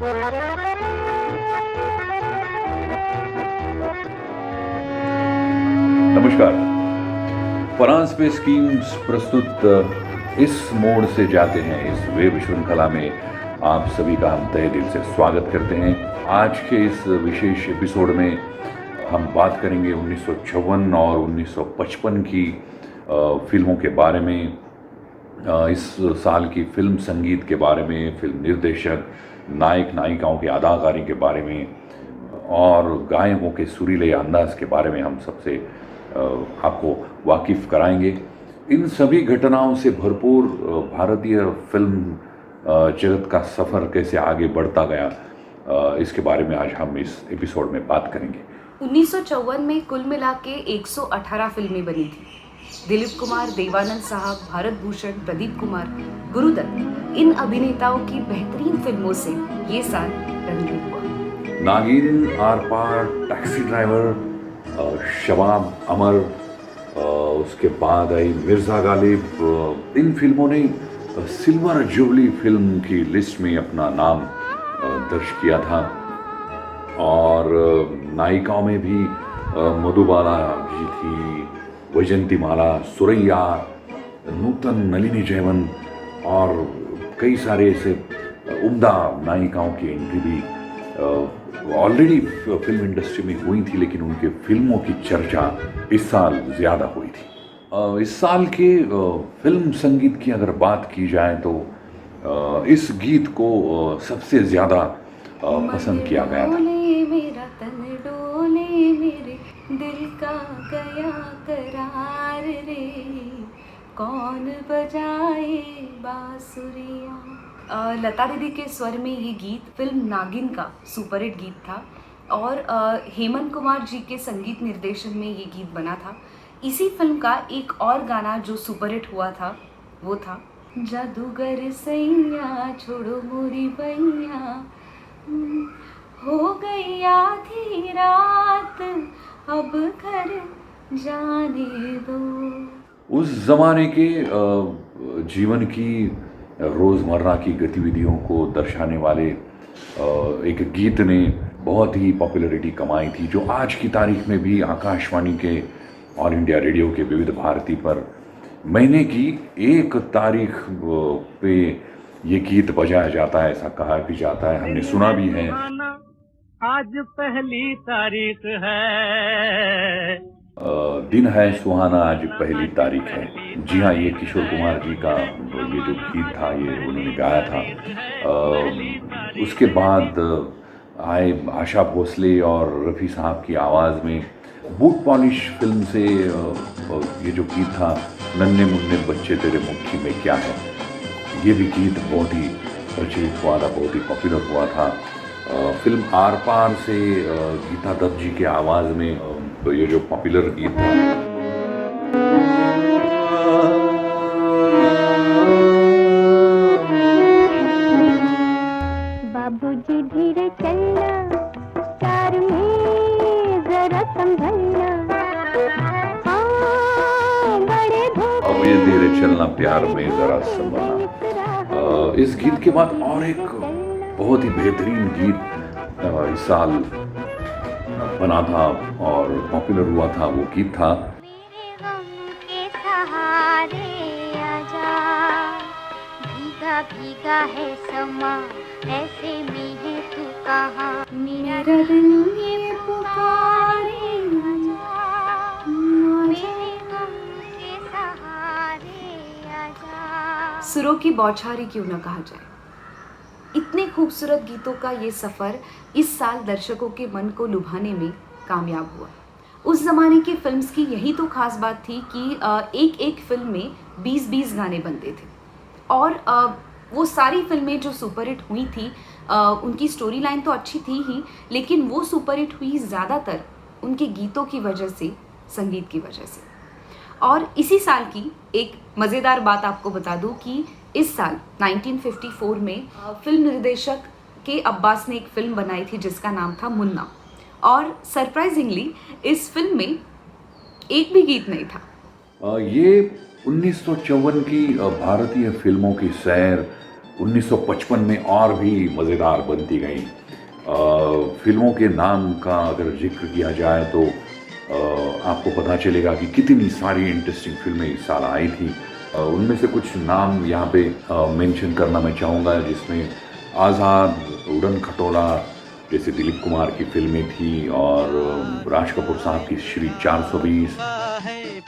नमस्कार। Farhan space schemes प्रस्तुत इस मोड़ से जाते हैं इस वेब श्रृंखला में आप सभी का हम तहे दिल से स्वागत करते हैं। आज के इस विशेष एपिसोड में हम बात करेंगे 1956 और 1955 की फिल्मों के बारे में, इस साल की फिल्म संगीत के बारे में, फिल्म निर्देशक, नायक नायिकाओं की अदाकारी के बारे में और गायकों के सुरीले अंदाज के बारे में हम सबसे आपको वाकिफ़ कराएंगे। इन सभी घटनाओं से भरपूर भारतीय फिल्म जगत का सफ़र कैसे आगे बढ़ता गया, इसके बारे में आज हम इस एपिसोड में बात करेंगे। 1954 में कुल मिला के 118 फिल्में बनी थी। दिलीप कुमार, देवानंद साहब, भारत भूषण, प्रदीप कुमार, गुरुदत्त, इन अभिनेताओं की बेहतरीन फिल्मों से ये साल रंगीन हुआ। नागिन, आर पार, टैक्सी ड्राइवर, शबाब, अमर, उसके बाद आई मिर्ज़ा गालिब। इन फिल्मों ने सिल्वर जुबली फिल्म की लिस्ट में अपना नाम दर्ज किया था। और नायिकाओं में भी मधुबाला जी थी, वैजंतीमाला, सुरैया, नूतन, नलिनी जयवंत और कई सारे ऐसे उम्दा नायिकाओं की एंट्री भी ऑलरेडी फिल्म इंडस्ट्री में हुई थी, लेकिन उनके फिल्मों की चर्चा इस साल ज़्यादा हुई थी। इस साल के फिल्म संगीत की अगर बात की जाए तो इस गीत को सबसे ज़्यादा पसंद किया गया था। मेरा तन डोले, मेरे दिल का गया करार रे, कौन बजाए बांसुरियाँ। लता दीदी के स्वर में ये गीत फिल्म नागिन का सुपरहिट गीत था और हेमंत कुमार जी के संगीत निर्देशन में ये गीत बना था। इसी फिल्म का एक और गाना जो सुपरहिट हुआ था वो था जादूगर सैया छोड़ो मोरी बैया, हो गई आधी रात अब घर जाने दो। उस ज़माने के जीवन की रोज़मर्रा की गतिविधियों को दर्शाने वाले एक गीत ने बहुत ही पॉपुलैरिटी कमाई थी, जो आज की तारीख में भी आकाशवाणी के, ऑल इंडिया रेडियो के विविध भारती पर महीने की 1 तारीख पे ये गीत बजाया जाता है, ऐसा कहा भी जाता है, हमने सुना भी है। आज पहली तारीख है, दिन है सुहाना, आज पहली तारीख है। जी हाँ, ये किशोर कुमार जी का ये जो गीत था ये उन्होंने गाया था। उसके बाद आए आशा भोसले और रफ़ी साहब की आवाज़ में बूट पॉलिश फिल्म से ये जो गीत था नन्हे मुन्ने बच्चे तेरे मुट्ठी में क्या है, ये भी गीत बहुत ही प्रचलित हुआ था, बहुत ही पॉपुलर हुआ था। फिल्म आर पार से गीता दत्त जी के आवाज़ में तो ये जो पॉपुलर गीत था। बाबूजी धीरे चलना, कार में जरा संभलना, बड़े अब ये धीरे चलना प्यार में जरा संभलना। इस गीत के बाद और एक बहुत ही बेहतरीन गीत इस साल बना था और पॉपुलर हुआ था, वो गीत था मेरे गम के सहारे आजा, भीगा भीगा है समा, ऐसे में है तू कहाँ, मेरा दिल ये पुकारे आजा, मेरे गम के सहारे आजा। सुरों की बौछारी क्यों न कहा जाए, इतने खूबसूरत गीतों का ये सफ़र इस साल दर्शकों के मन को लुभाने में कामयाब हुआ। उस ज़माने की फिल्म्स की यही तो खास बात थी कि एक एक फिल्म में 20-20 गाने बनते थे और वो सारी फिल्में जो सुपरहिट हुई थी उनकी स्टोरी लाइन तो अच्छी थी ही, लेकिन वो सुपरहिट हुई ज़्यादातर उनके गीतों की वजह से, संगीत की वजह से। और इसी साल की एक मज़ेदार बात आपको बता दूं कि इस साल 1954 में फिल्म निर्देशक के अब्बास ने एक फिल्म बनाई थी जिसका नाम था मुन्ना, और सरप्राइजिंगली इस फिल्म में एक भी गीत नहीं था। ये 1954 की भारतीय फिल्मों की सैर 1955 में और भी मज़ेदार बनती गई। फिल्मों के नाम का अगर जिक्र किया जाए तो आपको पता चलेगा कि कितनी सारी इंटरेस्टिंग फिल्में इस साल आई थी। उनमें से कुछ नाम यहाँ पे मेंशन करना मैं चाहूँगा, जिसमें आज़ाद, उड़न खटोला जैसे दिलीप कुमार की फिल्में थी, और राज कपूर साहब की श्री 420,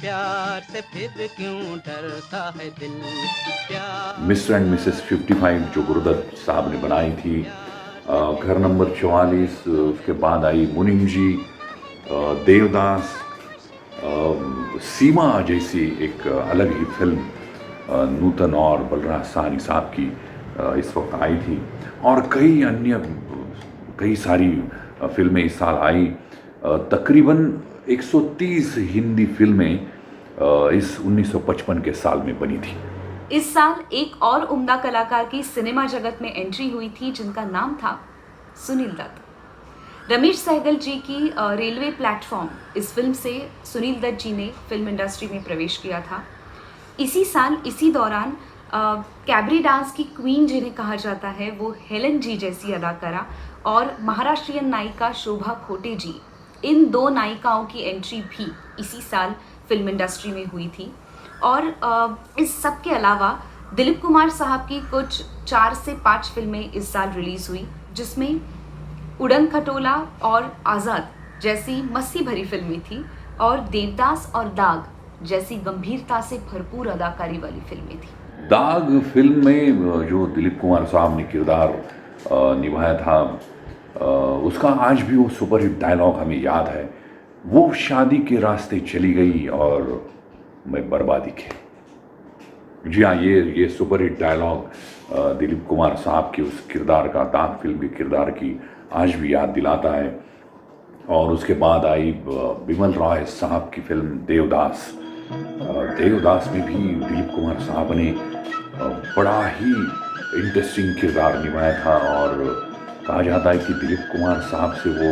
प्यार से फिर क्यों डरता है दिल, मिस्टर एंड मिसेस 55 जो गुरुदत्त साहब ने बनाई थी, घर नंबर 44, उसके बाद आई मुनीम जी, देवदास, सीमा जैसी एक अलग ही फिल्म नूतन और बलराज साहनी साहब की इस वक्त आई थी, और कई सारी फिल्में इस साल आई। तकरीबन 130 हिंदी फिल्में इस 1955 के साल में बनी थी। इस साल एक और उम्दा कलाकार की सिनेमा जगत में एंट्री हुई थी, जिनका नाम था सुनील दत्त। रमेश सहगल जी की रेलवे प्लेटफॉर्म, इस फिल्म से सुनील दत्त जी ने फिल्म इंडस्ट्री में प्रवेश किया था। इसी साल इसी दौरान कैबरी डांस की क्वीन जिन्हें कहा जाता है, वो हेलन जी जैसी अदाकारा और महाराष्ट्रियन नायिका शोभा खोटे जी, इन दो नायिकाओं की एंट्री भी इसी साल फिल्म इंडस्ट्री में हुई थी। और इस सब के अलावा दिलीप कुमार साहब की कुछ 4 से 5 फिल्में इस साल रिलीज़ हुई, जिसमें उड़न खटोला और आज़ाद जैसी मस्ती भरी फिल्में थी, और देवदास और दाग जैसी गंभीरता से भरपूर अदाकारी वाली फिल्में थी। दाग फिल्म में जो दिलीप कुमार साहब ने किरदार निभाया था, उसका आज भी वो सुपरहिट डायलॉग हमें याद है, वो शादी के रास्ते चली गई और मैं बर्बादी के। जी हाँ, ये सुपरहिट डायलॉग दिलीप कुमार साहब के उस किरदार का, दाग फिल्म के किरदार की आज भी याद दिलाता है। और उसके बाद आई बिमल रॉय साहब की फिल्म देवदास। देवदास में भी दिलीप कुमार साहब ने बड़ा ही इंटरेस्टिंग किरदार निभाया था, और कहा जाता है कि दिलीप कुमार साहब से वो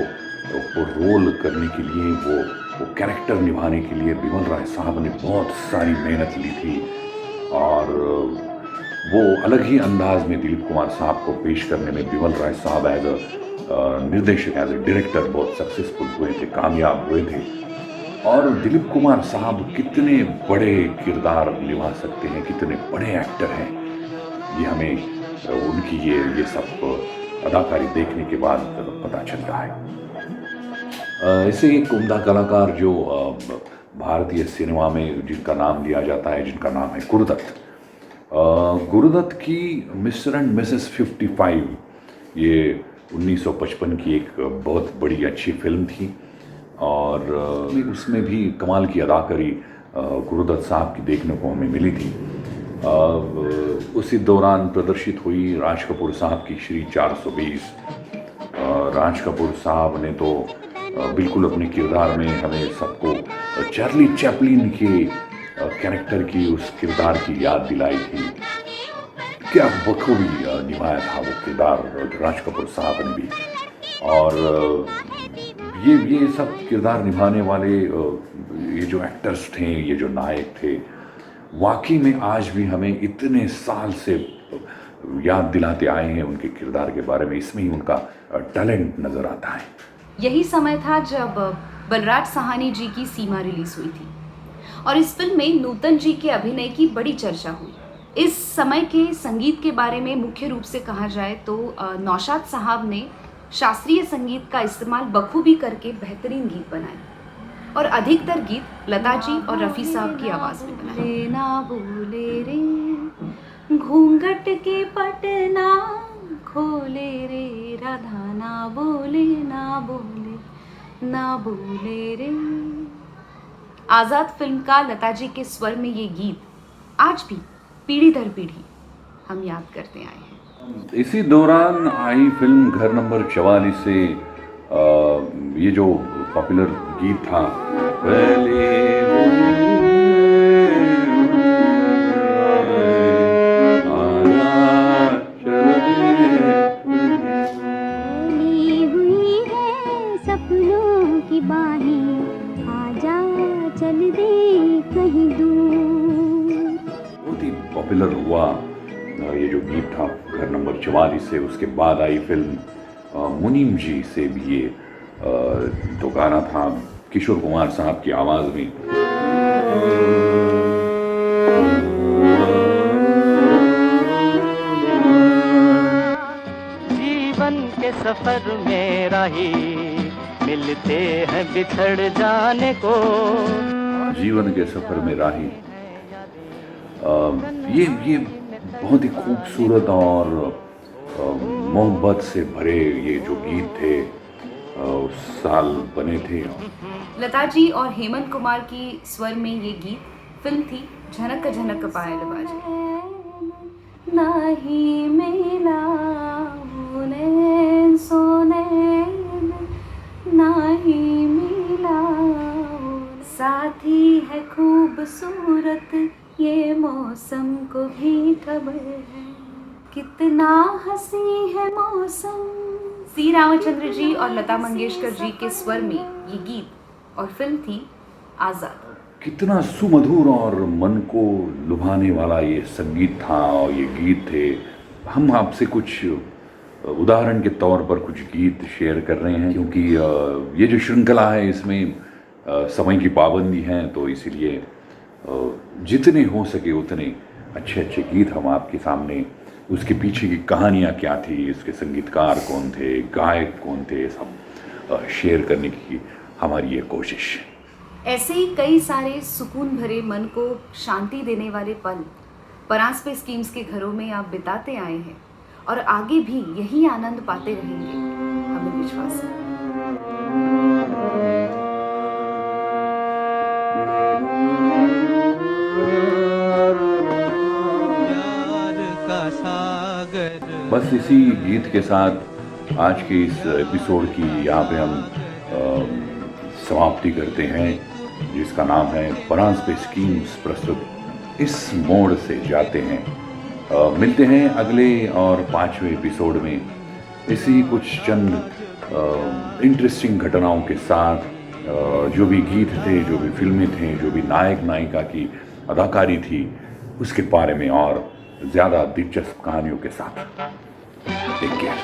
रोल करने के लिए, वो कैरेक्टर निभाने के लिए बिमल रॉय साहब ने बहुत सारी मेहनत ली थी, और वो अलग ही अंदाज में दिलीप कुमार साहब को पेश करने में बिमल रॉय साहब एज अ निर्देशक, एज अ डायरेक्टर बहुत सक्सेसफुल हुए थे, कामयाब हुए थे। और दिलीप कुमार साहब कितने बड़े किरदार निभा सकते हैं, कितने बड़े एक्टर हैं, ये हमें उनकी ये सब अदाकारी देखने के बाद पता चल रहा है। ऐसे एक उम्दा कलाकार जो भारतीय सिनेमा में जिनका नाम लिया जाता है, जिनका नाम है गुरुदत्त। गुरुदत्त की मिस्टर एंड मिसेस 55 ये 1955 की एक बहुत बड़ी अच्छी फिल्म थी, और उसमें भी कमाल की अदाकारी गुरुदत्त साहब की देखने को हमें मिली थी। उसी दौरान प्रदर्शित हुई राज कपूर साहब की श्री 420। राज कपूर साहब ने तो बिल्कुल अपने किरदार में हमें सबको चार्ली चैपलिन के कैरेक्टर की, उस किरदार की याद दिलाई थी। क्या बखूबी निभाया था वो किरदार राज कपूर साहब ने भी। और ये सब किरदार निभाने वाले ये जो एक्टर्स थे, ये जो नायक थे, वाकई में आज भी हमें इतने साल से याद दिलाते आए हैं उनके किरदार के बारे में। इसमें ही उनका टैलेंट नज़र आता है। यही समय था जब बलराज साहनी जी की सीमा रिलीज हुई थी, और इस फिल्म में नूतन जी के अभिनय की बड़ी चर्चा हुई। इस समय के संगीत के बारे में मुख्य रूप से कहा जाए तो नौशाद साहब ने शास्त्रीय संगीत का इस्तेमाल बखूबी करके बेहतरीन गीत बनाए, और अधिकतर गीत लता जी और रफ़ी साहब की आवाज़ में बनाए। ना बोले रे घूंघट के पटना खोले रे राधा, ना बोले रे। आज़ाद फिल्म का लता जी के स्वर में ये गीत आज भी पीढ़ी दर पीढ़ी हम याद करते आए हैं। इसी दौरान आई फिल्म घर नंबर 44 से ये जो पॉपुलर गीत था, सपनों की बाहें आजा चल दे कहीं दूर, बहुत ही पॉपुलर हुआ। ये जो गीत था घर नंबर 44 से, उसके बाद आई फिल्म मुनीम जी से भी ये तो गाना था किशोर कुमार साहब की आवाज़ में। जीवन के सफर में राही मिलते हैं बिछड़ जाने को। जीवन के सफर में राही, ये बहुत ही खूबसूरत और मोहब्बत से भरे ये जो गीत थे उस साल बने थे। लता जी और हेमंत कुमार की स्वर में ये गीत, फिल्म थी झनक झनक पायल बाजे। नाही मिला उन्हें सोने नाही मिला, साथी है खूबसूरत ये मौसम को भी खबर है, कितना हंसी है मौसम। सी रामचंद्र जी और लता मंगेशकर जी के स्वर में ये गीत और फिल्म थी आज़ाद। कितना सुमधुर और मन को लुभाने वाला ये संगीत था और ये गीत थे। हम आपसे कुछ उदाहरण के तौर पर कुछ गीत शेयर कर रहे हैं, क्योंकि ये जो श्रृंखला है इसमें समय की पाबंदी है, तो इसीलिए जितने हो सके उतने अच्छे अच्छे गीत हम आपके सामने, उसके पीछे की कहानियाँ क्या थी, इसके संगीतकार कौन थे, गायक कौन थे, सब शेयर करने की हमारी ये कोशिश। ऐसे ही कई सारे सुकून भरे मन को शांति देने वाले पल परांज पे स्कीम्स के घरों में आप बिताते आए हैं और आगे भी यही आनंद पाते रहेंगे, हमें विश्वास है। बस इसी गीत के साथ आज के इस एपिसोड की यहाँ पे हम समाप्ति करते हैं, जिसका नाम है परांज पे स्कीम्स प्रस्तुत इस मोड़ से जाते हैं। मिलते हैं अगले और 5वें एपिसोड में इसी कुछ चंद इंटरेस्टिंग घटनाओं के साथ, जो भी गीत थे, जो भी फिल्में थे, जो भी नायक नायिका की अदाकारी थी, उसके बारे में और ज़्यादा दिलचस्प कहानियों के साथ। Take care.